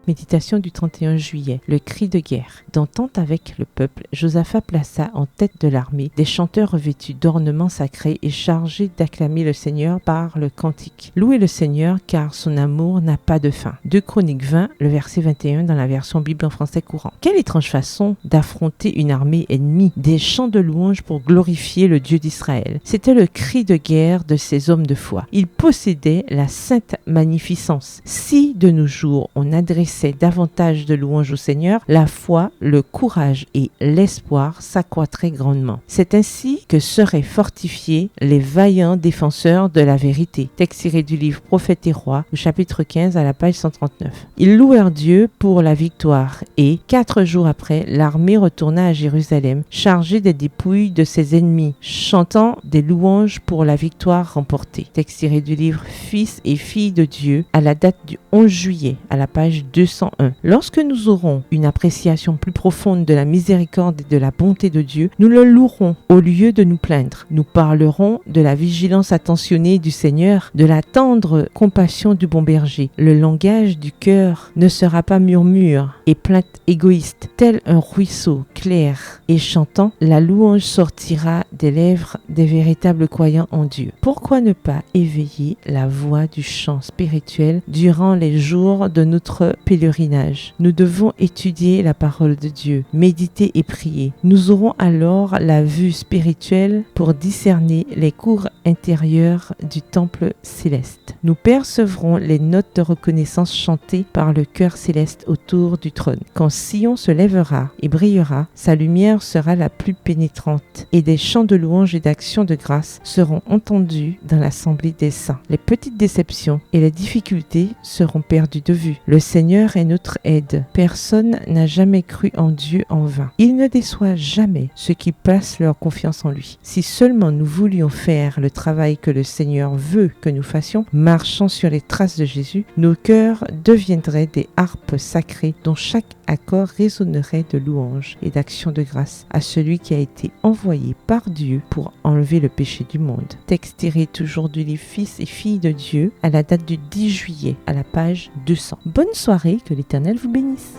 Méditation du 31 juillet, le cri de guerre. D'entente avec le peuple, Josaphat plaça en tête de l'armée des chanteurs revêtus d'ornements sacrés et chargés d'acclamer le Seigneur par le cantique. Louez le Seigneur car son amour n'a pas de fin. 2 Chroniques 20, le verset 21 dans la version Bible en français courant. Quelle étrange façon d'affronter une armée ennemie, des chants de louange pour glorifier le Dieu d'Israël. C'était le cri de guerre de ces hommes de foi. Ils possédaient la sainte magnificence. Si de nos jours on adressait davantage de louanges au Seigneur, la foi, le courage et l'espoir s'accroîtraient grandement. C'est ainsi que seraient fortifiés les vaillants défenseurs de la vérité. Texte tiré du livre Prophètes et Rois, au chapitre 15 à la page 139. Ils louèrent Dieu pour la victoire et, 4 jours après, l'armée retourna à Jérusalem, chargée des dépouilles de ses ennemis, chantant des louanges pour la victoire remportée. Texte tiré du livre Fils et filles de Dieu, à la date du 11 juillet, à la page 201. Lorsque nous aurons une appréciation plus profonde de la miséricorde et de la bonté de Dieu, nous le louerons au lieu de nous plaindre. Nous parlerons de la vigilance attentionnée du Seigneur, de la tendre compassion du bon berger. Le langage du cœur ne sera pas murmure et plainte égoïste. Tel un ruisseau clair et chantant, la louange sortira des lèvres des véritables croyants en Dieu. Pourquoi ne pas éveiller la voix du chant spirituel durant les jours de notre pèlerinage? Nous devons étudier la parole de Dieu, méditer et prier. Nous aurons alors la vue spirituelle pour discerner les cours intérieurs du temple céleste. Nous percevrons les notes de reconnaissance chantées par le chœur céleste autour du trône. Quand Sion se lèvera et brillera, sa lumière sera la plus pénétrante et des chants de louange et d'action de grâce seront entendus dans l'assemblée des saints. Les petites déceptions et les difficultés seront perdues de vue. Le Seigneur est notre aide. Personne n'a jamais cru en Dieu en vain. Il ne déçoit jamais ceux qui placent leur confiance en lui. Si seulement nous voulions faire le travail que le Seigneur veut que nous fassions, marchant sur les traces de Jésus, nos cœurs deviendraient des harpes sacrées dont chaque accord résonnerait de louange et d'action de grâce à celui qui a été envoyé par Dieu pour enlever le péché du monde. Texte tiré toujours du livre Fils et filles de Dieu à la date du 10 juillet à la page 200. Bonne soirée, que l'Éternel vous bénisse.